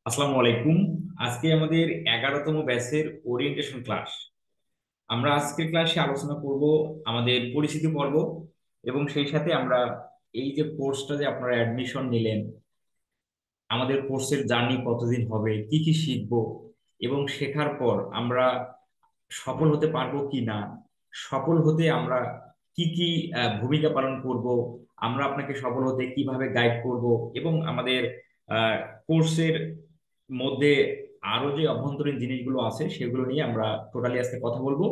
আসসালামু আলাইকুম। আজকে আমাদের 11তম ব্যাচের ওরিয়েন্টেশন ক্লাস। আমরা আজকের ক্লাসে আলোচনা করব আমাদের পরিচিতি পর্ব এবং সেই সাথে আমরা এই যে কোর্সটা যে আপনারা অ্যাডমিশন নিলেন, আমাদের কোর্সের জার্নি কতদিন হবে, কি কি শিখবো এবং শেখার পর আমরা সফল হতে পারবো কি না, সফল হতে আমরা কি কি ভূমিকা পালন করব, আমরা আপনাকে সফল হতে কিভাবে গাইড করব এবং আমাদের কোর্সের মধ্যে আরো যে অভ্যন্তরীণ জিনিসগুলো আছে সেগুলো নিয়ে আমরা টোটালি আজকে কথা বলবো।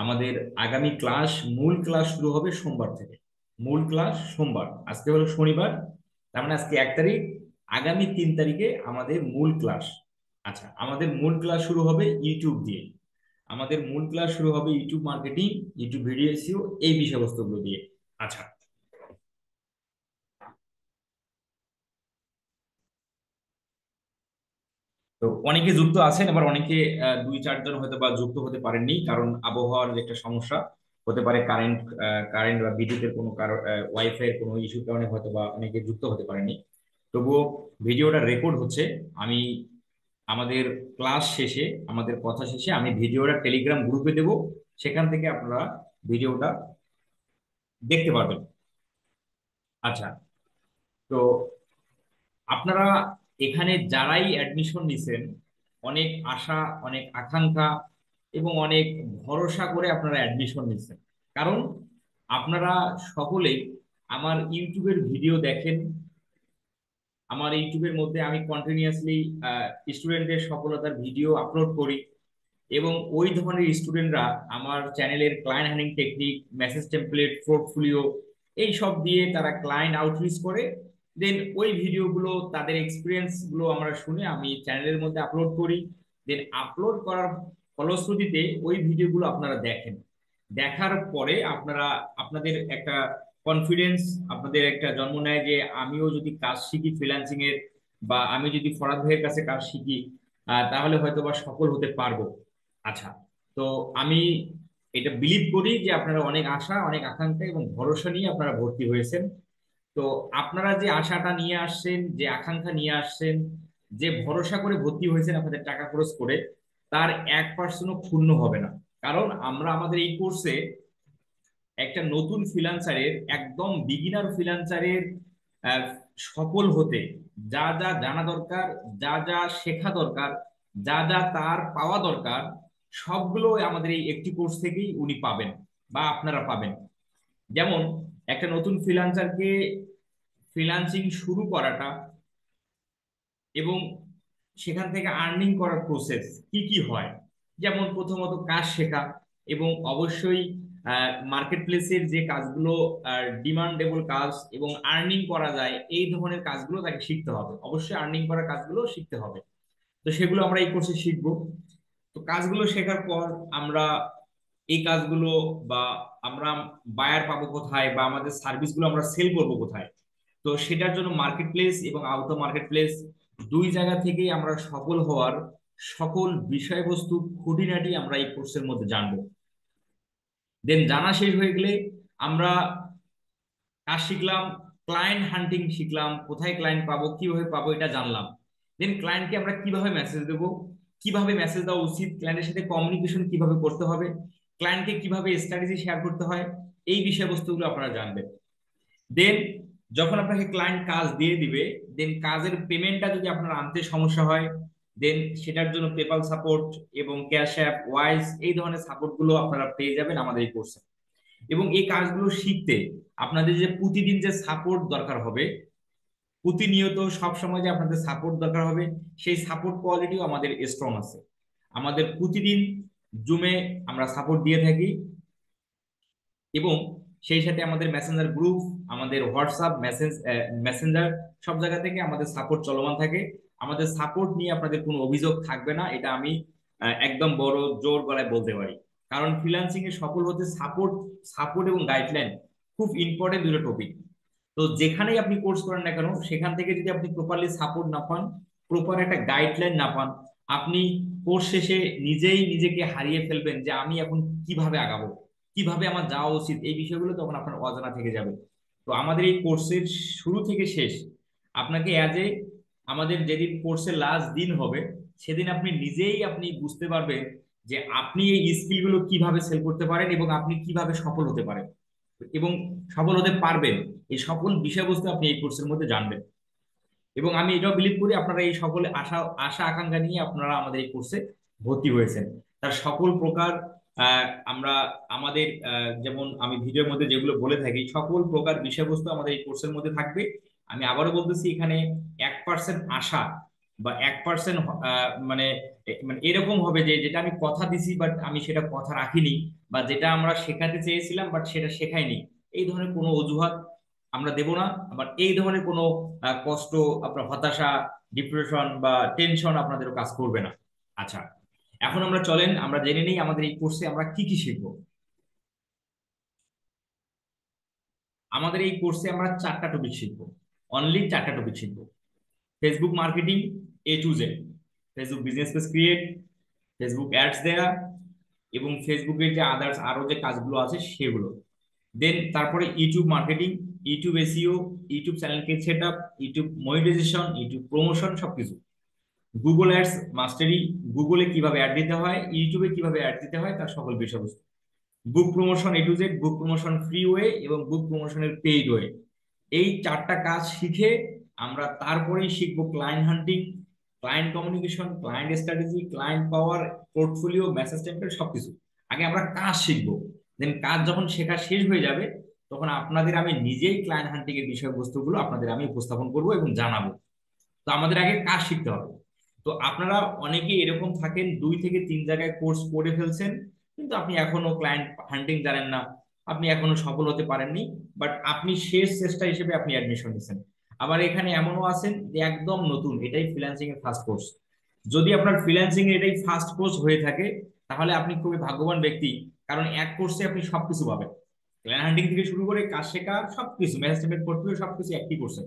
আমাদের আগামী ক্লাস, মূল ক্লাস শুরু হবে সোমবার থেকে। মূল ক্লাস সোমবার, আজকে হলো শনিবার, তার মানে আজকে 1 তারিখ। আগামী 3 তারিখে আমাদের মূল ক্লাস। আচ্ছা, আমাদের মূল ক্লাস শুরু হবে ইউটিউব দিয়ে। আমাদের মূল ক্লাস শুরু হবে YouTube marketing, YouTube video SEO, এই বিষয়বস্তুগুলো দিয়ে। আচ্ছা, তো অনেকে যুক্ত আছেন, আবার অনেকে 2-4 জন হয়তো বা যুক্ত হতে পারেননি, কারণ আবহাওয়ার যে একটা সমস্যা হতে পারে, কারেন্ট বা বিদ্যুতের কোনো কারণ, ওয়াইফাই এর কোনো ইস্যুর কারণে হয়তো বা অনেকে যুক্ত হতে পারেনি। তবুও ভিডিওটা রেকর্ড হচ্ছে। আমি আমাদের ক্লাস শেষে, আমাদের কথা শেষে আমি ভিডিওটা টেলিগ্রাম গ্রুপে দেব। সেখান থেকে আপনারা ভিডিওটা দেখতে পারবেন। আচ্ছা, তো আপনারা এখানে যারাই অ্যাডমিশন নিছেন, অনেক আশা, অনেক আকাঙ্ক্ষা এবং অনেক ভরসা করে আপনারা অ্যাডমিশন নিছেন। কারণ আপনারা সকলেই আমার ইউটিউবের ভিডিও দেখেন। আমার ইউটিউবের মধ্যে আমি কন্টিনিউয়াসলি স্টুডেন্টদের সফলতার ভিডিও আপলোড করি এবং ওই ধরনের স্টুডেন্টরা আমার চ্যানেলের client handling technique, message template, portfolio এই সব দিয়ে তারা ক্লায়েন্ট আউটরিচ করে। দেন ওই ভিডিওগুলো, তাদের এক্সপিরিয়েন্স গুলো আমরা শুনে আমি চ্যানেলের মধ্যে আপলোড করি। দেন আপলোড করার ফলশ্রুতিতে ওই ভিডিওগুলো আপনারা দেখেন। দেখার পরে আপনারা, আপনাদের একটা কনফিডেন্স আপনাদের একটা জন্ম নেয় যে আমিও যদি কাজ শিখি ফ্রিল্যান্সিং এর, বা আমি যদি ফরাদ ভাইয়ের কাছে কাজ শিখি, তাহলে হয়তো বা সফল হতে পারবো। আচ্ছা, তো আমি এটা বিলিভ করি যে আপনারা অনেক আশা, অনেক আকাঙ্ক্ষা এবং ভরসা নিয়ে আপনারা ভর্তি হয়েছেন। তো আপনারা যে আশাটা নিয়ে আসছেন, যে আকাঙ্ক্ষা নিয়ে আসছেন, যে ভরসা করে ভর্তি হয়েছেন আপনাদের টাকা খরচ করে, তার 1%ও ক্ষুণ্ণ হবে না। কারণ আমরা আমাদের এই কোর্সে একটা নতুন ফ্রিল্যান্সারের, একদম বিগিনার ফ্রিল্যান্সারের সফল হতে যা যা জানা দরকার, যা যা শেখা দরকার, যা যা তার পাওয়া দরকার, সবগুলো আমাদের এই একটি কোর্স থেকেই উনি পাবেন বা আপনারা পাবেন। যেমন একটা নতুন ফ্রিল্যান্সারকে ফ্রিল্যান্সিং শুরু করাটা এবং সেখান থেকে আর্নিং করার প্রসেস কি কি হয়, যেমন প্রথমত কাজ শেখা, এবং অবশ্যই মার্কেট প্লেসের যে কাজগুলো ডিমান্ডেবল কাজ এবং আর্নিং করা যায়, এই ধরনের কাজগুলো তাকে শিখতে হবে। অবশ্যই আর্নিং করার কাজগুলো শিখতে হবে। তো সেগুলো আমরা এই কোর্সে শিখবো। তো কাজগুলো শেখার পর আমরা এই কাজগুলো, বা আমরা বায়ার পাবো কোথায়, বা আমাদের সার্ভিসগুলো আমরা সেল করবো কোথায়, তো সেটার জন্য মার্কেট প্লেস এবং আউট অফ মার্কেট প্লেস দুই জায়গা থেকেই আমরা সফল হওয়ার সকল বিষয়বস্তু খুঁটিনাটি আমরা এই কোর্সের মধ্যে জানবো। দেন জানা শেষ হয়ে গেলে আমরা কাজ শিখলাম, ক্লায়েন্ট হান্টিং শিখলাম, কোথায় ক্লায়েন্ট পাবো, কিভাবে পাবো এটা জানলাম। দেন ক্লায়েন্টকে আমরা কিভাবে মেসেজ দেবো, কিভাবে মেসেজ দেওয়া উচিত, ক্লায়েন্টের সাথে কমিউনিকেশন কিভাবে করতে হবে, ক্লায়েন্টকে কিভাবে স্ট্র্যাটেজি শেয়ার করতে হয়, এই বিষয়বস্তুগুলো আপনারা জানবেন। দেন যখন আপনাকে ক্লায়েন্ট কাজ দিয়ে দিবে, দেন কাজের পেমেন্টটা যদি আপনার আনতে সমস্যা হয়, দেন সেটার জন্য পেপাল সাপোর্ট এবং ক্যাশ অ্যাপ, ওয়াইজ এই ধরনের সাপোর্ট গুলো আপনারা পেয়ে যাবেন আমাদের এই কোর্সে। এবং এই কাজগুলো শিখতে আপনাদের যে প্রতিদিন যে সাপোর্ট দরকার হবে, প্রতিনিয়ত সব সময় যে আপনাদের সাপোর্ট দরকার হবে, সেই সাপোর্ট কোয়ালিটিও আমাদের স্ট্রং আছে। আমাদের প্রতিদিন জুমে আমরা সাপোর্ট দিয়ে থাকি, এবং সেই সাথে আমাদের মেসেঞ্জার গ্রুপ, আমাদের হোয়াটসঅ্যাপ মেসেঞ্জার, সব জায়গা থেকে আমাদের সাপোর্ট চলমান থাকে। আমাদের সাপোর্ট নিয়ে আপনাদের কোনো অভিযোগ থাকবে না, এটা আমি একদম বড় জোর গলায় বলতে পারি। কারণ ফ্রিল্যান্সিং এ সফল হতে সাপোর্ট, সাপোর্ট এবং গাইডলাইন খুব ইম্পর্টেন্ট দুটো টপিক। তো যেখানেই আপনি কোর্স করেন না কেন, সেখান থেকে যদি আপনি প্রপারলি সাপোর্ট না পান, প্রপার একটা গাইডলাইন না পান, আপনি কোর্স শেষে নিজেই নিজেকে হারিয়ে ফেলবেন যে আমি এখন কিভাবে আগাবো, কিভাবে আমার যাওয়া উচিত, এই বিষয়গুলো তখন আপনার অজানা থেকে যাবে। তো আমাদের এই কোর্সের শুরু থেকে শেষ আপনাকে অ্যাজ এ আমাদের যেদিন কোর্সের লাস্ট দিন হবে সেদিন আপনি নিজেই আপনি বুঝতে পারবেন যে আপনি এই স্কিলগুলো কিভাবে সেল করতে পারেন এবং আপনি কিভাবে সফল হতে পারেন এবং সফল হতে পারবেন। এই সকল বিষয়বস্তু আপনি এই কোর্সের মধ্যে জানবেন। এবং আমি এটাও বিলিভ করি আপনারা এই সকল আশা আশা আকাঙ্ক্ষা নিয়ে আপনারা আমাদের এই কোর্সে ভর্তি হয়েছেন। তার সকল প্রকার আমরা আমাদের যেমন আমি ভিডিওর মধ্যে যেগুলো বলে থাকি সকল প্রকার বিষয়বস্তু আমাদের এই কোর্সের মধ্যে থাকবে। আমি আবারও বলতেছি, এখানে 1% আশা বা 1% মানে মানে এরকম হবে যে যেটা আমি কথা দিছি বাট আমি সেটা কথা রাখিনি, বা যেটা আমরা শেখাতে চেয়েছিলাম বাট সেটা শেখাইনি, এই ধরনের কোনো অজুহাত আমরা দেব না। আবার এই ধরনের কোনো কষ্ট, আপনার হতাশা, ডিপ্রেশন বা টেনশন আপনাদেরও কাজ করবে না। আচ্ছা, এখন আমরা চলেন আমরা জেনে নিই আমাদের এই কোর্সে আমরা কি কি শিখবো। আমাদের এই কোর্সে আমরা 4টা টপিক শিখবো, অনলি 4টা টপিক শিখবো। Facebook marketing A to Z, Facebook business page create, Facebook ads দেয়া, এবং ফেসবুকের যে আদার্স আরো যে কাজগুলো আছে সেগুলো। দেন তারপরে YouTube marketing, YouTube SEO, YouTube চ্যানেলকে set up, YouTube monetisation, YouTube promotion, সবকিছু। গুগল অ্যাডস মাস্টারি, গুগলে কিভাবে অ্যাড দিতে হয়, ইউটিউবে কিভাবে অ্যাড দিতে হয়, তার সকল বিষয়বস্তু। বুক promotion A to Z, book promotion free way এবং বুক প্রমোশনের পেইড ওয়ে। এই 4টা কাজ শিখে আমরা তারপরেই শিখবো client hunting, client communication, client strategy, client power, portfolio, message template, সবকিছু। আগে আমরা কাজ শিখবো, দেন কাজ যখন শেখা শেষ হয়ে যাবে তখন আপনাদের আমি নিজেই ক্লায়েন্ট হান্টিং এর বিষয়বস্তুগুলো আপনাদের আমি উপস্থাপন করব এবং জানাবো। তো আমাদের আগে কাজ শিখতে হবে। তো আপনারা অনেকেই এরকম থাকেন 2 থেকে 3 জায়গায় কোর্স করে ফেলছেন, কিন্তু আপনি এখনো ক্লায়েন্ট হান্টিং জানেন না, আপনি এখনো সফল হতে পারেননি, বাট আপনি শেষ চেষ্টা হিসেবে আপনি অ্যাডমিশন নিছেন। আবার এখানে এমনও আছেন যে একদম নতুন, এটাই ফ্রিল্যান্সিং এর ফার্স্ট কোর্স। যদি আপনার ফ্রিল্যান্সিং এর এটাই ফার্স্ট কোর্স হয়ে থাকে তাহলে আপনি খুবই ভাগ্যবান ব্যক্তি, কারণ এক কোর্সে আপনি সবকিছু পাবেন। ক্লায়েন্ট হান্টিং থেকে শুরু করে কাজ শেখা সবকিছু, ম্যানেজমেন্ট পোর্টফোলিও, সবকিছু একই কোর্সে।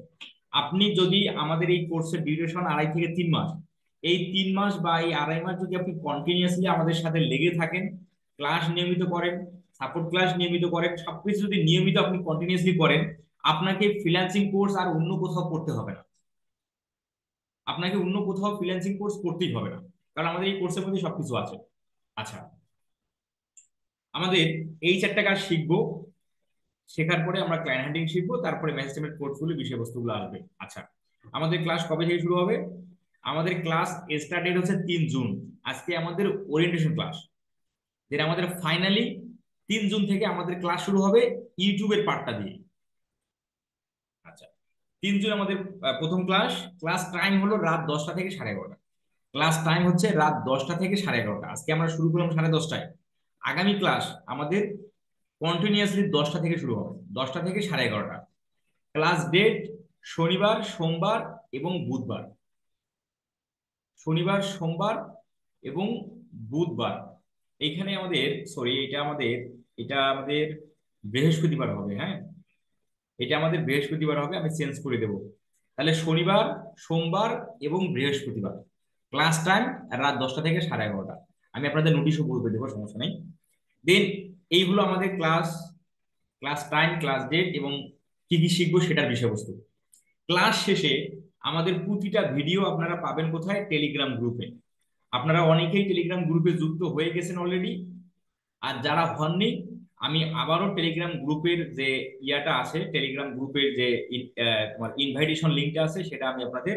আপনি যদি আমাদের এই কোর্সের ডিউরেশন 2.5 থেকে 3 মাস, এই 3 মাস বা এই 2.5 মাস যদি আপনি কন্টিনিউয়াসলি আমাদের সাথে লেগে থাকেন, ক্লাস নিয়মিত করেন, সাপোর্ট ক্লাস নিয়মিত করেন, সবকিছু যদি নিয়মিত আপনি কন্টিনিউয়াসলি করেন, আপনাকে ফ্রিল্যান্সিং কোর্স আর অন্য কোথাও করতে হবে না। আপনাকে অন্য কোথাও ফ্রিল্যান্সিং কোর্স করতেই হবে না, কারণ আমাদের এই কোর্সের মধ্যে সবকিছু আছে। আচ্ছা, আমাদের এই 4টা কাজ শিখবো, শেখার পরে আমরা ক্লায়েন্ট হ্যান্ডিং শিখবো, তারপরে ম্যানেজমেন্ট পোর্টফোলিও বিষয়বস্তুগুলো আসবে। আচ্ছা, আমাদের ক্লাস কবে থেকে শুরু হবে? আমাদের ক্লাস স্টার্ট ডেট হচ্ছে 3 জুন। আজকে আমাদের ওরিয়েন্টেশন ক্লাস, যেটা আমাদের ফাইনালি 3 জুন থেকে আমাদের ক্লাস শুরু হবে ইউটিউবের পার্টটা দিয়ে। আচ্ছা, 3 জুন আমাদের প্রথম ক্লাস। ক্লাস টাইম হলো রাত 10টা থেকে 11:30। ক্লাস টাইম হচ্ছে রাত 10টা থেকে 11:30। আজকে আমরা শুরু করলাম 10:30টায়। আগামী ক্লাস আমাদের কন্টিনিউয়াসলি 10টা থেকে শুরু হবে, 10টা থেকে 11:30। ক্লাস ডেট শনিবার, সোমবার এবং বুধবার। শনিবার, সোমবার এবং বুধবার। এইখানে আমাদের সরি এটা আমাদের বৃহস্পতিবার হবে, হ্যাঁ, এটা আমাদের বৃহস্পতিবার হবে, আমি চেঞ্জ করে দেব। তাহলে শনিবার, সোমবার এবং বৃহস্পতিবার ক্লাস টাইম রাত 10টা থেকে 11:30। আমি আপনাদের নোটিশও বলতে দেবো, সমস্যা নেই। দেন এই হলো আমাদের class, class time, class date এবং কি কি শিখবো সেটার বিষয়বস্তু। ক্লাস শেষে আমাদের প্রতিটা ভিডিও আপনারা পাবেন কোথায়? টেলিগ্রাম গ্রুপে। আপনারা অনেকেই টেলিগ্রাম গ্রুপে যুক্ত হয়ে গেছেন অলরেডি, আর যারা হননি আমি আবারও টেলিগ্রাম গ্রুপের যে ইয়াটা আছে, টেলিগ্রাম গ্রুপের যে তোমার ইনভাইটেশন লিঙ্কটা আছে সেটা আমি আপনাদের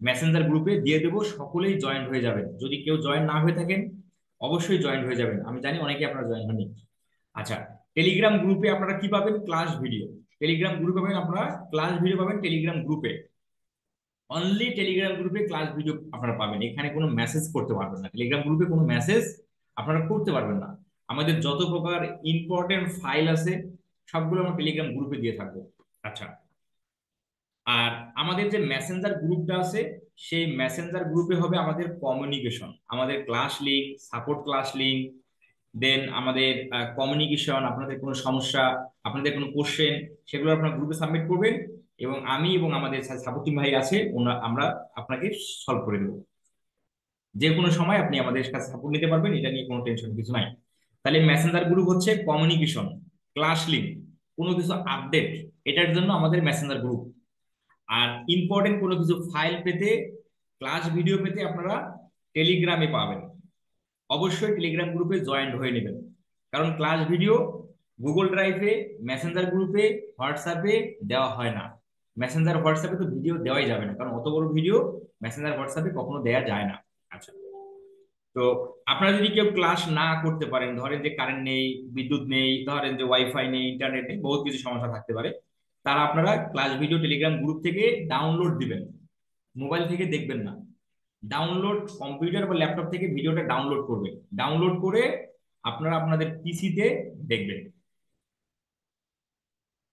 মেসেঞ্জার গ্রুপে দিয়ে দেবো, সকলেই জয়েন হয়ে যাবেন। যদি কেউ জয়েন না হয়ে থাকেন অবশ্যই জয়েন হয়ে যাবেন, আমি জানি অনেকে আপনারা জয়েন হননি। আচ্ছা, টেলিগ্রাম গ্রুপে আপনারা কি পাবেন? Class video. টেলিগ্রাম গ্রুপে পাবেন আপনারা ক্লাস ভিডিও পাবেন টেলিগ্রাম গ্রুপে, অনলি টেলিগ্রাম গ্রুপে ক্লাস ভিডিও আপনারা পাবেন। এখানে কোনো মেসেজ করতে পারবেন না, টেলিগ্রাম গ্রুপে কোনো মেসেজ আপনারা করতে পারবেন না। আমাদের যত প্রকার ইম্পর্টেন্ট ফাইল আছে সবগুলো আমরা টেলিগ্রাম গ্রুপে দিয়ে থাকবো। আচ্ছা, আর আমাদের যে মেসেঞ্জার গ্রুপটা আছে সেই মেসেঞ্জার গ্রুপে হবে আমাদের কমিউনিকেশন, আমাদের class link, support class link, then আমাদের কমিউনিকেশন, আপনাদের কোনো সমস্যা, আপনাদের কোনো কোশ্চেন, সেগুলো আপনার গ্রুপে সাবমিট করবেন এবং আমি এবং আমাদের সাপোর্টিং ভাই আছে আমরা আপনাকে সলভ করে দেবো। যে কোনো সময় আপনি আমাদের কাছে সাপোর্ট নিতে পারবেন, এটা নিয়ে কোনো টেনশন কিছু নাই। তাহলে মেসেঞ্জার গ্রুপ হচ্ছে কমিউনিকেশন, ক্লাস লিঙ্ক, কোনো কিছু আপডেট, এটার জন্য আমাদের মেসেঞ্জার গ্রুপ। আর ইম্পর্টেন্ট কোনো কিছু ফাইল পেতে, ক্লাস ভিডিও পেতে আপনারা টেলিগ্রামে পাবেন। অবশ্যই টেলিগ্রাম গ্রুপে জয়েন্ট হয়ে নেবেন, কারণ ক্লাস ভিডিও গুগল ড্রাইভে, মেসেঞ্জার গ্রুপে, হোয়াটসঅ্যাপে দেওয়া হয় না। মেসেঞ্জার হোয়াটসঅ্যাপে তো ভিডিও দেওয়াই যাবে না, কারণ অত বড় ভিডিও মেসেঞ্জার হোয়াটসঅ্যাপে কখনো দেওয়া যায় না। আচ্ছা, তো আপনারা যদি কেউ ক্লাস না করতে পারেন, ধরেন যে কারেন্ট নেই, বিদ্যুৎ নেই, ধরেন যে ওয়াইফাই নেই, ইন্টারনেট নেই, বহুত কিছু সমস্যা থাকতে পারে, তারা আপনারা ক্লাস ভিডিও টেলিগ্রাম গ্রুপ থেকে ডাউনলোড দিবেন, মোবাইল থেকে দেখবেন না। ডাউনলোড, কম্পিউটার বা ল্যাপটপ থেকে ভিডিওটা ডাউনলোড করবেন, ডাউনলোড করে আপনারা আপনাদের পিসিতে দেখবেন।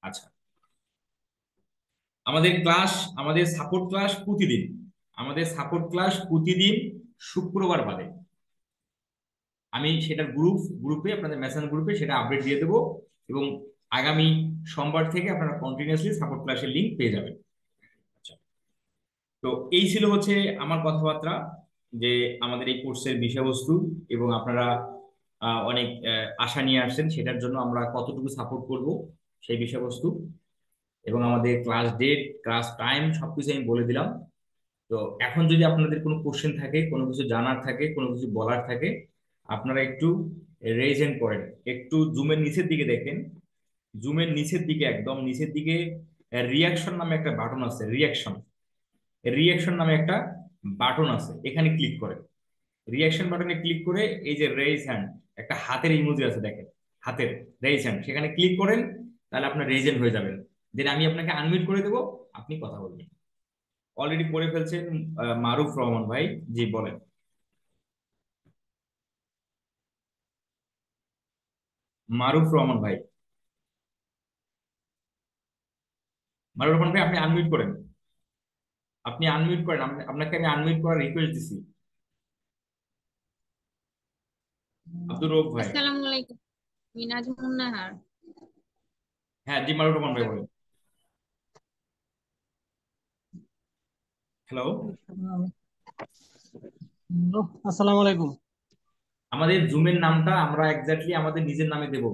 আচ্ছা, আমাদের ক্লাস, আমাদের সাপোর্ট ক্লাস প্রতিদিন, আমাদের সাপোর্ট ক্লাস প্রতিদিন শুক্রবার বাদে। আমি সেটার গ্রুপে, আপনাদের মেসেঞ্জার গ্রুপে সেটা আপডেট দিয়ে দেবো, এবং আগামী সোমবার থেকে আপনারা কন্টিনিউয়াসলি সাপোর্ট ক্লাসের লিংক পেয়ে যাবেন। আচ্ছা, তো এই ছিল হচ্ছে আমার কথাবার্তা, যে আমাদের এই কোর্সের বিষয়বস্তু, এবং আপনারা অনেক আশা নিয়ে আসছেন, সেটার জন্য আমরা কতটুকু সাপোর্ট করব সেই বিষয়বস্তু, এবং আমাদের ক্লাস ডেট, ক্লাস টাইম সবকিছু আমি বলে দিলাম। তো এখন যদি আপনাদের কোনো কোশ্চেন থাকে, কোনো কিছু জানার থাকে, কোনো কিছু বলার থাকে, আপনারা একটু রেজ হ্যান্ড করেন। একটু জুমের নিচের দিকে দেখেন, জুমের নিচের দিকে, একদম নিচের দিকে রিয়াকশন নামে একটা বাটন আছে, রিয়াকশন, রিয়াকশন নামে একটা বাটন আছে, এখানে ক্লিক করেন। রিয়াকশন বাটনে ক্লিক করে এই যে রেইজ হ্যান্ড, একটা হাতের ইমোজি আছে দেখেন, হাতের রেইজ হ্যান্ড, সেখানে ক্লিক করেন, তাহলে আপনার রেইজ হ্যান্ড হয়ে যাবেন। দেন আমি আপনাকে আনমিউট করে দেবো, আপনি কথা বলবেন। অলরেডি করে ফেলছেন মারুফ রহমান ভাই, জি বলেন। মারুফ রহমান ভাই, মারুফ রহমান ভাই আপনি আনমিউট করেন, আপনি আনমিউট করেন, আপনাকে আমি আনমিউট করার রিকোয়েস্ট দিছি। আব্দুর রৌফ ভাই। আসসালামু আলাইকুম। মিনাজ মুন্নাহার। হ্যাঁ জি, মারুফ রহমান ভাই বলেন। হ্যালো। আসসালামু আলাইকুম। আমাদের জুমের নামটা আমরা এক্স্যাক্টলি আমাদের নিজের নামে দেব।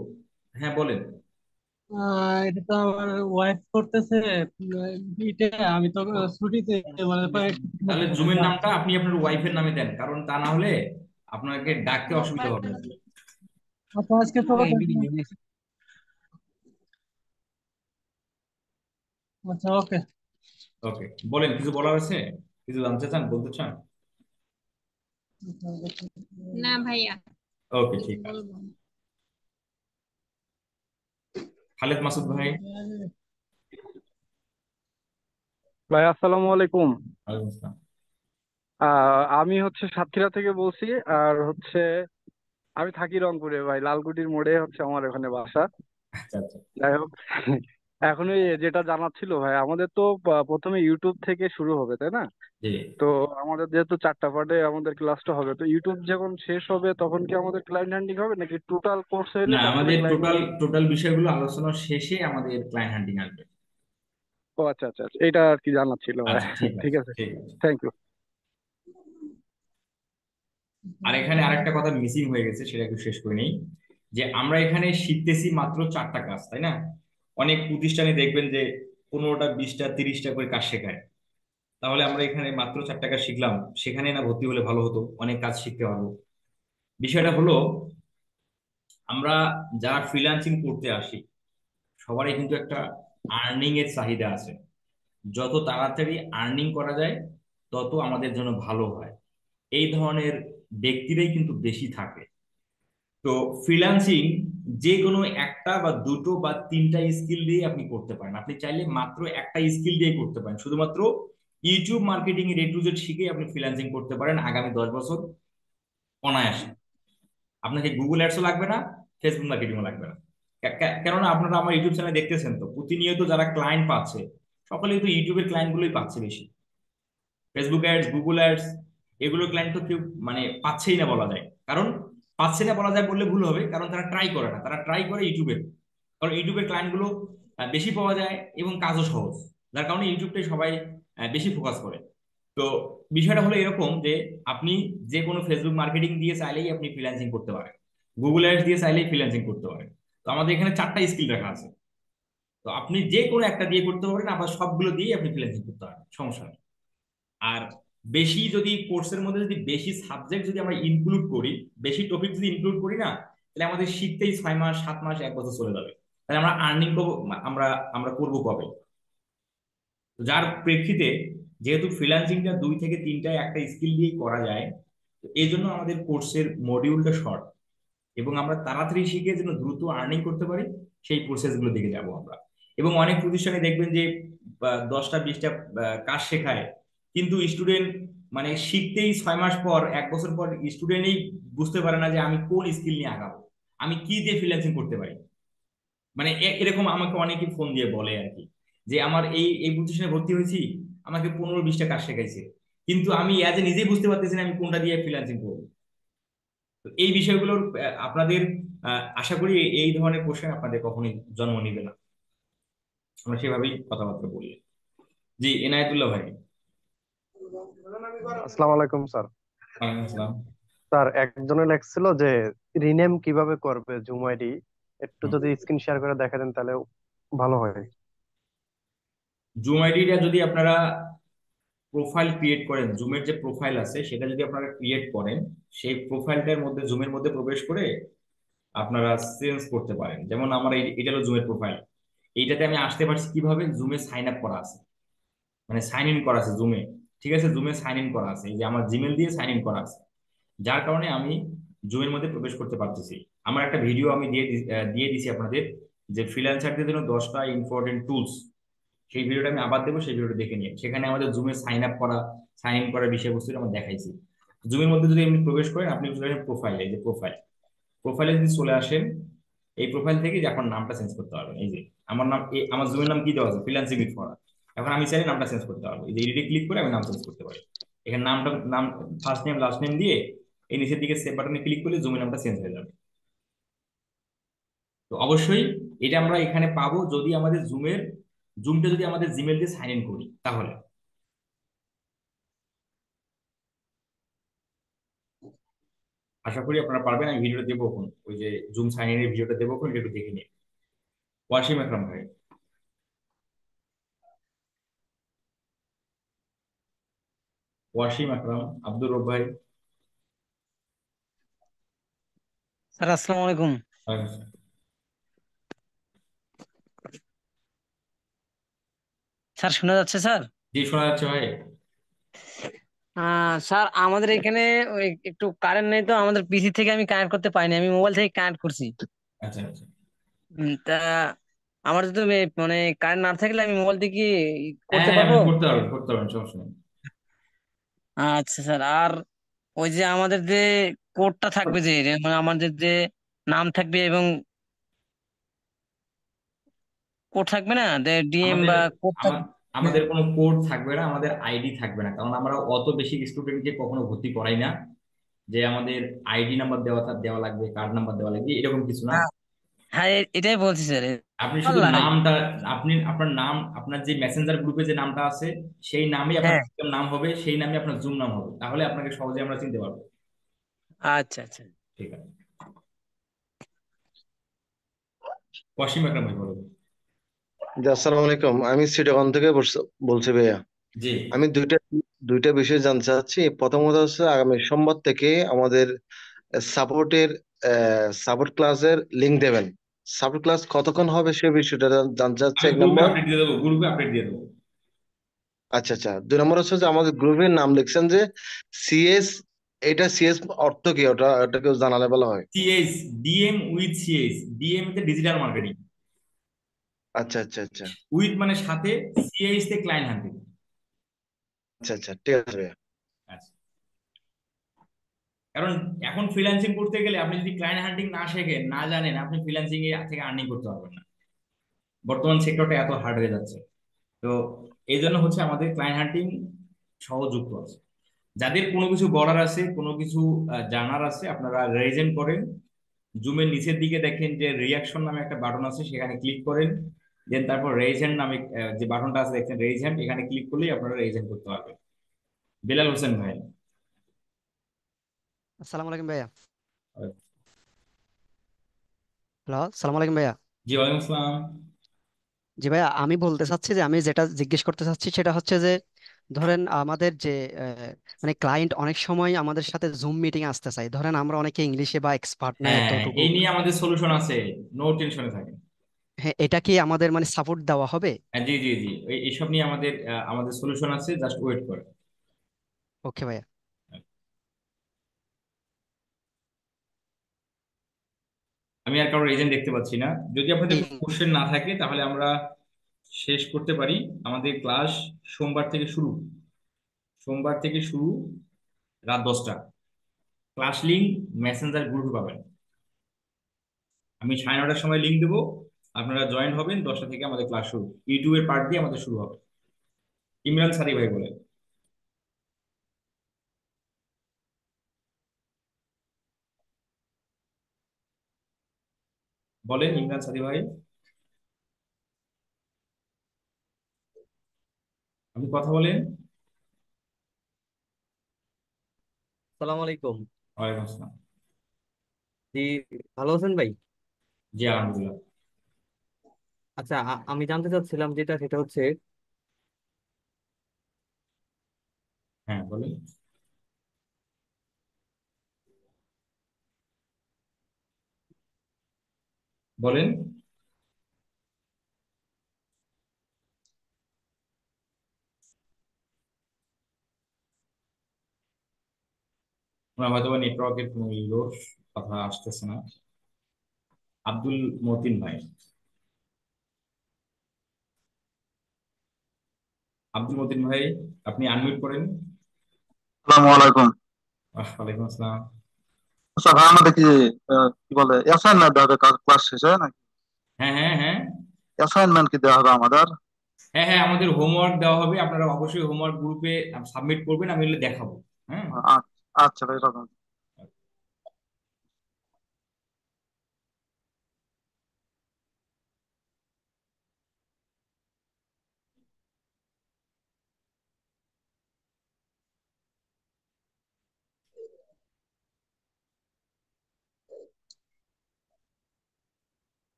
হ্যাঁ বলেন। এটা তো আমার ওয়াইফ করতেছে। বিটে আমি তো ছুটিতে, মানে তাহলে জুমের নামটা আপনি আপনার ওয়াইফের নামে দেন, কারণ তা না হলে আপনাকে ডাকতে অসুবিধা হবে। আচ্ছা, আজকে তো আচ্ছা, ওকে। ওকে, বলেন, কিছু বলার আছে, কিছু জানতে চান, বলতে চান? না ভাইয়া, ওকে, কিছু ঠিক আছে। বলবো না। খালেদ মাসুদ ভাই। ভাই আসসালামু আলাইকুম। ওয়ালাইকুম আসসালাম। আমি হচ্ছে সাতক্ষীরা থেকে বলছি। আর হচ্ছে আমি থাকি রংপুরে ভাই, লালকুটির মোড়ে হচ্ছে আমার ওখানে বাসা। আচ্ছা আচ্ছা। যাই হোক, এখন এই যেটা জানার ছিল ভাই, আমাদের তো প্রথমে ইউটিউব থেকে শুরু হবে তাই না? জি। তো আমাদের যেহেতু 4টা পার্টে আমাদের ক্লাসটা হবে, তো ইউটিউব যখন শেষ হবে তখন কি আমাদের ক্লায়েন্ট হ্যান্ডিং হবে, নাকি টোটাল কোর্স হইলে না, তারপরে আমাদের ক্লায়েন্ট টোটাল হ্যান্ডিং? টোটাল বিষয়গুলো আলোচনা শেষে আমাদের ক্লায়েন্ট হান্টিং আসবে। ও আচ্ছা আচ্ছা আচ্ছা, এটা আর কি জানার ছিল ভাই। আচ্ছা, ঠিক ঠিক আছে, আছে, ঠিক আছে। Thank you. আর এখানে আরেকটা কথা মিসিং হয়ে গেছে, সেটা একটু শেষ করে নেই, যে আমরা এখানে শিখতেছি মাত্র 4টা কাজ, তাই না? অনেক প্রতিষ্ঠানে দেখবেন যে 15টা, 20টা, 30টা করে কাজ শেখায়। তাহলে আমরা এখানে মাত্র 4টা কাজ শিখলাম, সেখানে না ভর্তি হলে ভালো হতো, অনেক কাজ শিখতে পারবো। বিষয়টা হলো, আমরা যারা ফ্রিল্যান্সিং করতে আসি, সবারই কিন্তু একটা আর্নিং এর চাহিদা আছে। যত তাড়াতাড়ি আর্নিং করা যায়, তত আমাদের জন্য ভালো হয়। এই ধরনের ব্যক্তিরাই কিন্তু বেশি থাকে। তো ফ্রিল্যান্সিং যে কোনো একটা বা দুটো বা তিনটা স্কিল দিয়ে আপনি করতে পারেন। আপনি চাইলে মাত্র একটা স্কিল দিয়ে করতে পারেন, শুধুমাত্র ইউটিউব মার্কেটিং এর A to Z শিখে আপনি ফ্রিল্যান্সিং করতে পারেন আগামী 10 বছর অনায়াসে। আপনাকে গুগল অ্যাডসও লাগবে না, ফেসবুক মার্কেটিংও লাগবে না। কেননা আপনারা আমার ইউটিউব চ্যানেল দেখতেছেন, তো প্রতিনিয়ত যারা ক্লায়েন্ট পাচ্ছে, সকলেই তো ইউটিউবের ক্লায়েন্ট গুলোই পাচ্ছে বেশি। ফেসবুক অ্যাডস, গুগল অ্যাডস, এগুলোর ক্লায়েন্ট তো কেউ মানে পাচ্ছেই না বলা যায়। কারণ পাচ্ছে না বলা যায় বললে ভুল হবে, কারণ তারা ট্রাই করে না, তারা ট্রাই করে ইউটিউবের। কারণ ইউটিউবের ক্লায়েন্ট গুলো বেশি পাওয়া যায় এবং কাজও সহজ, যার কারণে ইউটিউবটাই সবাই বেশি ফোকাস করে। তো বিষয়টা হলো এরকম যে আপনি যে কোনো ফেসবুক মার্কেটিং দিয়ে চাইলেই আপনি ফ্রিল্যান্সিং করতে পারেন, গুগল অ্যাডস দিয়ে চাইলেই ফ্রিল্যান্সিং করতে পারেন। তো আমাদের এখানে 4টা স্কিল রাখা আছে। তো আপনি যে কোনো একটা দিয়ে করতে পারেন, আবার সবগুলো দিয়ে আপনি ফ্রিল্যান্সিং করতে পারেন, সমস্যা নেই। আর বেশি যদি কোর্সের মধ্যে যদি বেশি সাবজেক্ট যদি আমরা ইনক্লুড করি, বেশি টপিক যদি ইনক্লুড করি না, তাহলে আমাদের শিখতেই 6 মাস 7 মাস 1 বছর চলে যাবে। তাহলে আমরা আর্নিং করবো, আমরা আমরা করবো কবে? তো যার প্রেক্ষিতে, যেহেতু ফ্রিল্যান্সিংটা 2 থেকে 3টা একটা স্কিল দিয়েই করা যায়, তো এই জন্য আমাদের কোর্সের মডিউলটা শর্ট, এবং আমরা তাড়াতাড়ি শিখে যেন দ্রুত আর্নিং করতে পারি, সেই প্রসেস গুলো দিকে যাব আমরা। এবং অনেক প্রতিষ্ঠানে দেখবেন যে 10টা 20টা কাজ শেখায়, কিন্তু স্টুডেন্ট মানে শিখতেই 6 মাস পর 1 বছর পর স্টুডেন্টই বুঝতে পারে না যে আমি কোন স্কিল নিয়ে আগাবো, আমি কি দিয়ে ফ্রিল্যান্সিং করতে পারি। মানে এরকম আমাকে অনেকে ফোন দিয়ে বলে আর কি, যে আমার এই এই প্রতিষ্ঠানে ভর্তি হয়েছি, আমাকে 15-20টা কাজ শেখাইছে, কিন্তু আমি এজ এ নিজেই বুঝতে পারতেছি না আমি কোনটা দিয়ে ফ্রিল্যান্সিং করবো। তো এই বিষয়গুলোর আপনাদের আশা করি এই ধরনের কোশ্চেন আপনাদের কখনোই জন্ম নিবে না, আমরা সেভাবেই কথাবার্তা বলি। জি, এনায়েতুল্লাহ ভাই। আসসালামু আলাইকুম স্যার। ওয়ালাইকুম আসসালাম। স্যার একজনে লেখছিল যে রিনেম কিভাবে করবে জুম আইডি, একটু হুম। যদি স্ক্রিন শেয়ার করে দেখাতেন তাহলে ভালো হয়। জুম আইডিটা যদি আপনারা প্রোফাইল ক্রিয়েট করেন, জুমের যে প্রোফাইল আছে সেটা যদি আপনারা ক্রিয়েট করেন, সেই প্রোফাইলটার মধ্যে জুমের মধ্যে প্রবেশ করে আপনারা চেঞ্জ করতে পারেন। যেমন আমার এটা হলো জুমের প্রোফাইল, এইটাতে আমি আসতে পারছি কিভাবে, জুমে সাইন আপ করা আছে, মানে সাইন ইন করা আছে জুমে। ঠিক আছে, জুমে সাইন ইন করা আছে, এই যে আমার জিমেল দিয়ে সাইন ইন করা আছে, যার কারণে আমি জুমের মধ্যে প্রবেশ করতে পারতেছি। আমার একটা ভিডিও আমি দিয়ে দিছি আপনাদের, যে ফ্রিল্যান্সারদের জন্য 10টা ইম্পর্টেন্ট টুলস, সেই ভিডিওটা আমি আবার দেবো, সেই ভিডিওটা দেখে নিয়ে সেখানে আমাদের জুমে সাইন আপ করা, সাইন ইন করার বিষয়বস্তুটা আমরা দেখাইছি। জুমের মধ্যে যদি আপনি প্রবেশ করেন, আপনি চলে আসেন প্রোফাইলে, এই যে প্রোফাইল, প্রোফাইলে যদি চলে আসেন, এই প্রোফাইল থেকে যে আপনার নামটা চেঞ্জ করতে পারবেন। এই যে আমার নাম, আমার জুমের নাম কি দেওয়া আছে, ফ্রিল্যান্সিং উইথ ফরহাদ। এখন আমি চাইলে নামটা চেঞ্জ করতে পারবো, এই যে এডিটে ক্লিক করে আমি নাম চেঞ্জ করতে পারি। এখানে নাম ফার্স্ট নেম লাস্ট নেম দিয়ে এই নিচের দিকে সেভ বাটনে ক্লিক করলে জুমের নামটা চেঞ্জ হয়ে যাবে। তো অবশ্যই এটা আমরা এখানে পাবো যদি আমাদের জুমটা যদি আমাদের জিমেল দিয়ে সাইন ইন করি, তাহলে আশা করি আপনারা পারবেন। আমি ভিডিওটা দেবো এখন, ওই যে জুম সাইন ইনের ভিডিওটা দেবো এখন, এটা একটু দেখে নিন। ওয়াসিম আকরাম ভাই। ওয়াসিম আকরাম, আব্দুর রব ভাই। স্যার আসসালামু আলাইকুম। আচ্ছা। স্যার শোনা যাচ্ছে স্যার? জি, শোনা যাচ্ছে ভাই। স্যার আমাদের এখানে ওই একটু কারেন্ট নেই, তো আমাদের পিসি থেকে আমি কানেক্ট করতে পারিনি, আমি মোবাইল থেকে কানেক্ট করছি। আচ্ছা আচ্ছা। তা আমার যদি মানে কারেন্ট না থাকলে আমি মোবাইল থেকে হ্যাঁ করতে হ্যাঁ, পারবো? আপনি করতে পারবেন, করতে পারবেন, সমস্যা নেই। আচ্ছা স্যার। আর ওই যে আমাদের যে কোডটা থাকবে, যে মানে আমাদের যে নাম থাকবে এবং কোড থাকবে না, ডিএম আমাদের বা কোড আমা- থাকবে। আমাদের কোনো কোড থাকবে না, আমাদের আইডি থাকবে না, কারণ আমরা অত বেশি স্টুডেন্টকে কখনো ভর্তি করাই না যে আমাদের আইডি নাম্বার দেওয়া লাগবে, কার্ড নাম্বার দেওয়া লাগবে, এরকম কিছু না। হ্যাঁ হ্যাঁ, এটাই বলছি স্যার। আপনি শুধু আল্লাহ। নামটা, আপনার নাম, আপনার যে মেসেঞ্জার গ্রুপে যে নামটা আছে সেই নামই আপনার হ্যাঁ। নাম হবে, সেই নামই আপনার জুম নাম হবে, তাহলে আপনাকে সহজে আমরা চিনতে পারবো। আচ্ছা আচ্ছা। ঠিক আছে। ওয়াসিম আকরাম ভাই বলুন। জি, আসসালামু আলাইকুম। আমি সিটাগঞ্জ থেকে বলছি ভাইয়া। জি। আমি দুইটা দুইটা বিষয় জানতে চাচ্ছি। প্রথমত হচ্ছে আগামী সোমবার থেকে আমাদের সাপোর্টের সাপোর্ট ক্লাসের লিংক দেবেন। সাপোর্ট ক্লাস কতক্ষণ হবে সে বিষয়টা জানতে চাচ্ছি, আমি এক গ্রুপে নম্বর। আপডেট দিয়ে দেবো, গ্রুপে আপডেট দিয়ে দেবো। আচ্ছা আচ্ছা, 2 নম্বর হচ্ছে যে আমাদের গ্রুপের নাম লিখছেন যে সিএস, এটা সিএস অর্থ কি, ওটা ওটা কেউ জানালে ভালো হয়। CS, DM with CS, DM তে ডিজিটাল মার্কেটিং, আচ্ছা আচ্ছা আচ্ছা উইথ মানে সাথে, সিএস তে ক্লায়েন্ট হান্টিং। আচ্ছা আচ্ছা, ঠিক আছে ভাইয়া। আচ্ছা। কারণ এখন ফ্রিল্যান্সিং করতে গেলে আপনি যদি ক্লায়েন্ট হান্টিং না শেখেন, না জানেন, আপনি ফ্রিল্যান্সিং এ থেকে আর্নিং করতে পারবেন না। বর্তমান সেক্টরটা এত হার্ড হয়ে যাচ্ছে। তো এই জন্য হচ্ছে আমাদের ক্লায়েন্ট হান্টিং সহযুক্ত আছে। যাদের কোনো কিছু বলার আছে, কোনো কিছু জানার আছে, আপনারা রেজেন্ট করেন। জুমের নিচের দিকে দেখেন যে রিয়াকশন নামে একটা বাটন আছে, সেখানে ক্লিক করেন। দেন তারপর রেজ হ্যান্ড নামে যে বাটনটা আছে দেখছেন, রেজ হ্যান্ড, এখানে ক্লিক করলেই আপনারা রেজ হ্যান্ড করতে পারবেন। বেলাল হোসেন ভাই। আসসালামু আলাইকুম ভাইয়া। হ্যালো, আসসালামু আলাইকুম ভাইয়া। জি, ওয়ালাইকুম আসসালাম। জি ভাইয়া, আমি বলতে চাচ্ছি যে আমি যেটা জিজ্ঞেস করতে চাচ্ছি সেটা হচ্ছে যে ধরেন আমাদের যে মানে ক্লায়েন্ট অনেক সময় আমাদের সাথে জুম মিটিং আসতে চাই, ধরেন আমরা অনেকে ইংলিশে বা এক্সপার্ট না হ্যাঁ হ্যাঁ, এতটুকু। এই নিয়ে আমাদের সলিউশন আছে, নো টেনশনে থাকেন। হ্যাঁ, এটা কি আমাদের মানে সাপোর্ট দেওয়া হবে? হ্যাঁ, জি জি জি, এইসব নিয়ে আমাদের সলিউশন আছে, জাস্ট ওয়েট করে। ওকে ভাইয়া। আমি আর কারোর এজেন্ট দেখতে পাচ্ছি না। যদি আপনাদের কোনো এই কোশ্চেন না থাকে তাহলে আমরা শেষ করতে পারি। আমাদের ক্লাস সোমবার থেকে শুরু, সোমবার থেকে শুরু, রাত 10টা। ক্লাস লিঙ্ক মেসেঞ্জার গ্রুপে পাবেন। আমি 9:30টার সময় লিঙ্ক দেবো, আপনারা জয়েন হবেন। 10টা থেকে আমাদের ক্লাস শুরু, ইউটিউবের পার্ট দিয়ে আমাদের শুরু হবে। ইমরান সারি ভাই বলে, বলেন ইমরান সারি ভাই, আপনি কথা বলেন। সালাম আলাইকুম। ওয়ালাইকুম আসসালাম। জি, ভালো আছেন ভাই? জি আলহামদুলিল্লাহ। আচ্ছা, আমি জানতে চাচ্ছিলাম যেটা সেটা হচ্ছে, হ্যাঁ বলেন। বলেন। ওনার হয়তো বা নেটওয়ার্কের কোনো ইরোর, কথা আসতেছে না। আব্দুল মতিন ভাই, আব্দুল মতিন ভাই, আপনি আনমিউট করেন। আসসালামু আলাইকুম। ওয়ালাইকুম আসসালাম। আচ্ছা ভাই, আমাদের কি কি বলে অ্যাসাইনমেন্ট দেওয়া হবে ক্লাস শেষে নাকি? হ্যাঁ হ্যাঁ হ্যাঁ অ্যাসাইনমেন্ট কি দেওয়া হবে আমাদের? হ্যাঁ হ্যাঁ, আমাদের হোমওয়ার্ক দেওয়া হবে, আপনারা অবশ্যই হোমওয়ার্ক গ্রুপে সাবমিট করবেন, আমি এগুলো দেখাবো। হ্যাঁ। আচ্ছা। আচ্ছা ভাই, রাখুন।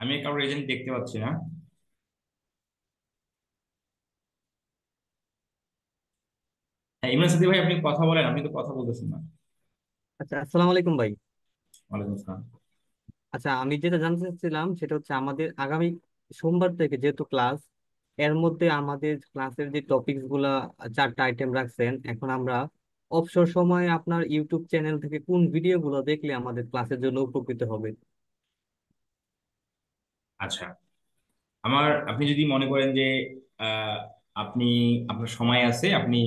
আমি কারোর এজেন্ট দেখতে পাচ্ছি না। হ্যাঁ ইমরান সাদি ভাই, আপনি কথা বলেন, আপনি তো কথা বলতেছেন না। আচ্ছা, আসসালামু আলাইকুম ভাই। ওয়ালাইকুম আসসালাম। আচ্ছা, আমি যেটা জানতে চাচ্ছিলাম সেটা হচ্ছে আমাদের আগামী সোমবার থেকে যেহেতু ক্লাস, এর মধ্যে আমাদের ক্লাসের যে টপিকস গুলা 4টা আইটেম রাখছেন, এখন আমরা অবসর সময়ে আপনার ইউটিউব চ্যানেল থেকে কোন ভিডিও গুলো দেখলে আমাদের ক্লাসের জন্য উপকৃত হবে? আচ্ছা, আপনি যদি মনে করেন যে আহ, আপনি, আপনার সময় আছে, আপনি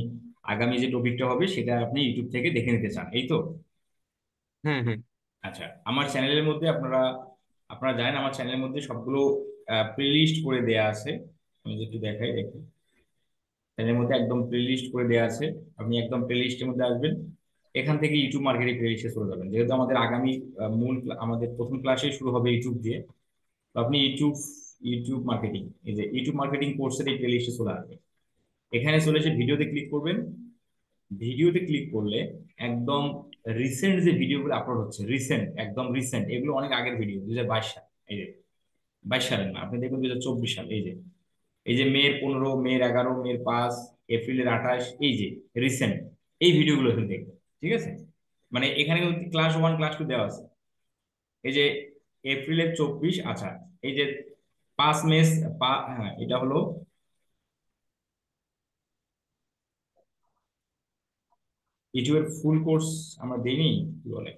আগামী যে টপিকটা হবে সেটা আপনি ইউটিউব থেকে দেখে নিতে চান, এই তো? হ্যাঁ, হ্যাঁ। আচ্ছা, আমার চ্যানেলের মধ্যে আপনারা আপনারা জানেন, আমার চ্যানেলের মধ্যে সবগুলো প্লেলিস্ট করে দেয়া আছে। আমি যদি দেখাই, দেখি, চ্যানেলের মধ্যে একদম প্লেলিস্ট করে দেয়া আছে। আপনি একদম প্লেলিস্টের মধ্যে আসবেন, এখান থেকে ইউটিউব মার্কেটিং প্লেলিস্টে চলে যাবেন। যেহেতু আমাদের আগামী আমাদের প্রথম ক্লাসে শুরু হবে ইউটিউব দিয়ে, তো আপনি ইউটিউব মার্কেটিং, এই যে ইউটিউব মার্কেটিং কোর্সের এই প্লেলিস্টে চলে আসবে। এখানে চলে এসে ভিডিওতে ক্লিক করবেন। ভিডিওতে ক্লিক করলে একদম রিসেন্ট যে ভিডিওগুলো আপলোড হচ্ছে, রিসেন্ট, একদম রিসেন্ট, এগুলো অনেক আগের ভিডিও, 2022 সাল, এই যে 22 সালের না, আপনি দেখবেন 2024 সাল, এই যে মে 15, মে 11, মে 5, এপ্রিলের 28, এই যে রিসেন্ট, এই ভিডিওগুলো এখানে দেখবেন। ঠিক আছে, মানে এখানে কিন্তু ক্লাস 1 ক্লাস 2 দেওয়া আছে। এই যে এপ্রিলের 24, আচ্ছা, এই যে 5 মে, হ্যাঁ এটা হলো ইউটিউবের ফুল কোর্স, আমরা দিইনি, কি বলে,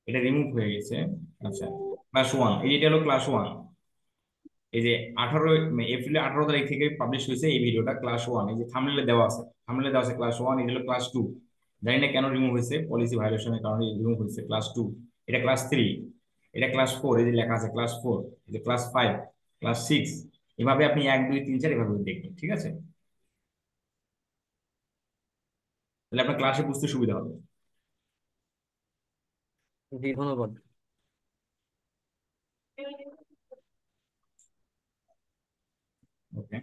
এটা রিমুভ হয়ে গেছে। আচ্ছা, ক্লাস 1, এই যে এটা হলো ক্লাস 1। এই যে 18 এপ্রিলের 18 তারিখ থেকে পাবলিশ হয়েছে এই ভিডিওটা, ক্লাস 1। এই যে থাম্বনেইলে দেওয়া আছে, ক্লাস 1, এটা হলো ক্লাস 2। জানি না কেন রিমুভ হয়েছে, পলিসি ভায়োলেশনের কারণে রিমুভ হয়েছে। ক্লাস 2, এটা ক্লাস 3, এটা ক্লাস 4, এই যে লেখা আছে ক্লাস 4, এই যে ক্লাস 5, ক্লাস 6, এভাবে আপনি 1 2 3 4 এভাবে দেখবেন। ঠিক আছে, তাহলে আপনার ক্লাসে বুঝতে সুবিধা হবে। জি, ধন্যবাদ। ওকে,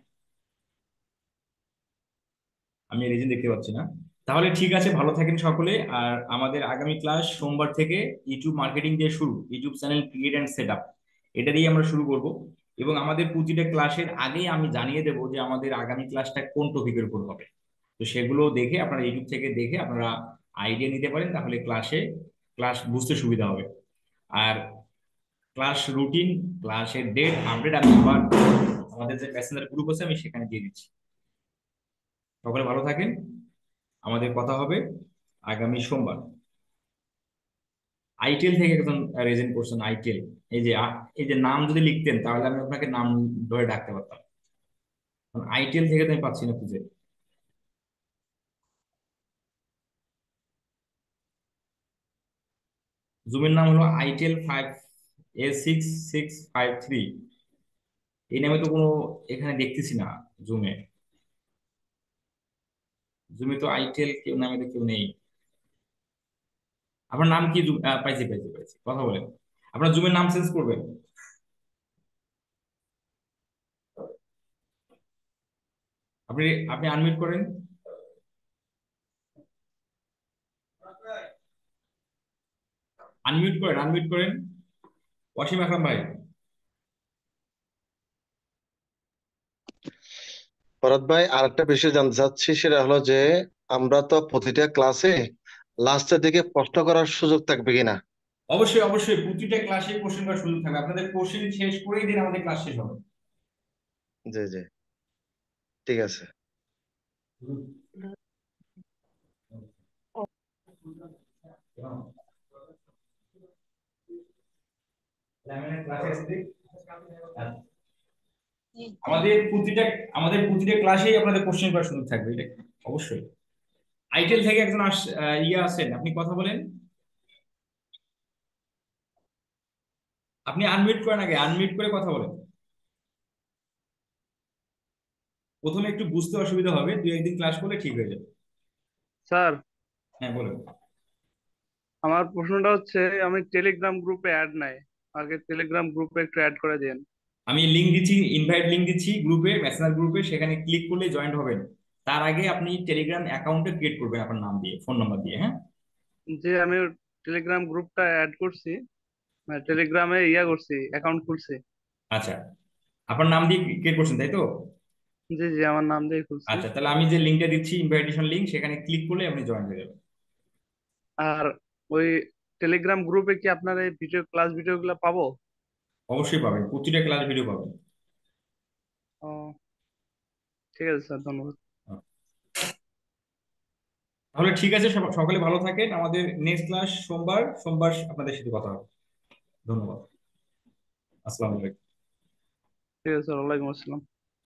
আমি রিজন দেখতে পাচ্ছি না। তাহলে ঠিক আছে, ভালো থাকেন সকলে। আর আমাদের আগামী ক্লাস সোমবার থেকে ইউটিউব মার্কেটিং দিয়ে শুরু, YouTube channel create and set up, এটা দিয়ে আমরা শুরু করব। এবং আমাদের প্রতিটা ক্লাসের আগেই আমি জানিয়ে দেবো যে আমাদের আগামী ক্লাসটা কোন টপিকের উপর হবে। তো সেগুলো দেখে আপনারা ইউটিউব থেকে দেখে আপনারা আইডিয়া নিতে পারেন, তাহলে ক্লাস বুঝতে সুবিধা হবে। আর ক্লাস রুটিন, ক্লাসের ডেট আপডেট আমি আবার আমাদের যে প্যাসেঞ্জার গ্রুপ আছে আমি সেখানে দিয়ে দিচ্ছি। সকলে ভালো থাকেন, আমাদের কথা হবে আগামী সোমবার। আইটেল থেকে একজন রেজেন্ট করছেন, আইটেল। এই যে নাম যদি লিখতেন তাহলে আমি আপনাকে নাম ধরে ডাকতে পারতাম। আইটেল থেকে তো আমি পাচ্ছি না খুঁজে। জুমের নাম হলো ITEL 5A6653। এই নামে তো কোনো এখানে দেখতেছি না। জুমে জুমে তো আইটেল কেউ নামে তো কেউ নেই। আপনার নাম কি? পাইছি পাইছি পাইছি, কথা বলেন। আপনার জুমের নাম চেঞ্জ করবেন। আপনি আপনি আনমিউট করেন। আনমিউট করেন ওয়াসিম আকরাম ভাই। ফরহাদ ভাই, আরেকটা বিষয় জানতে চাচ্ছি, সেটা হলো যে আমরা তো প্রতিটা ক্লাসে লাস্টের দিকে প্রশ্ন করার সুযোগ থাকবে কিনা? অবশ্যই অবশ্যই, প্রতিটা ক্লাসে কোশ্চেন করার সুযোগ থাকবে। আপনাদের কোশ্চেন শেষ করেই দিন আমাদের ক্লাস শেষ হবে। জি জি, ঠিক আছে। আমাদের প্রতিটা আমাদের প্রতিটা ক্লাসেই আপনাদের কোশ্চেন করার সুযোগ থাকবে, এটা অবশ্যই। আইটেল থেকে একজন ইয়ে আছেন, আপনি কথা বলেন। আপনি আনমিউট করেন, আগে আনমিউট করে কথা বলেন। প্রথমে একটু বুঝতে অসুবিধা হবে, দুই একদিন ক্লাস করলে ঠিক হয়ে যাবে। স্যার, হ্যাঁ বলেন। আমার প্রশ্নটা হচ্ছে আমি টেলিগ্রাম গ্রুপে অ্যাড নাই, আগে টেলিগ্রাম গ্রুপে একটু অ্যাড করে দেন। আমি লিংক দিচ্ছি, ইনভাইট লিংক দিচ্ছি গ্রুপে, মেসেঞ্জার গ্রুপে, সেখানে ক্লিক করলে জয়েন্ট হবেন। তার আগে আপনি টেলিগ্রাম অ্যাকাউন্টে ক্রিয়েট করবেন আপনার নাম দিয়ে, ফোন নাম্বার দিয়ে, হ্যাঁ। যে আমি টেলিগ্রাম গ্রুপটা অ্যাড করছি, মানে টেলিগ্রামে করছি, অ্যাকাউন্ট খুলছি। আচ্ছা, আপনার নাম দিয়ে ক্রিয়েট করছেন তাই তো? জি জি, আমার নাম দিয়ে খুলছি। আচ্ছা, তাহলে আমি যে লিঙ্কটা দিচ্ছি, ইনভাইটেশন লিঙ্ক, সেখানে ক্লিক করলে আপনি জয়েন হয়ে যাবেন। আর ওই টেলিগ্রাম গ্রুপে কি আপনার এই ভিডিও গুলো পাবো? অবশ্যই পাবেন, প্রতিটা ক্লাস ভিডিও পাবেন। ও, ঠিক আছে স্যার, ধন্যবাদ। তাহলে ঠিক আছে, সকলে ভালো থাকেন। আমাদের নেক্সট ক্লাস সোমবার আপনাদের সাথে কথা হবে। ধন্যবাদ। আসসালামু আলাইকুম। ঠিক আছে স্যার, ওয়ালাইকুম আসসালাম।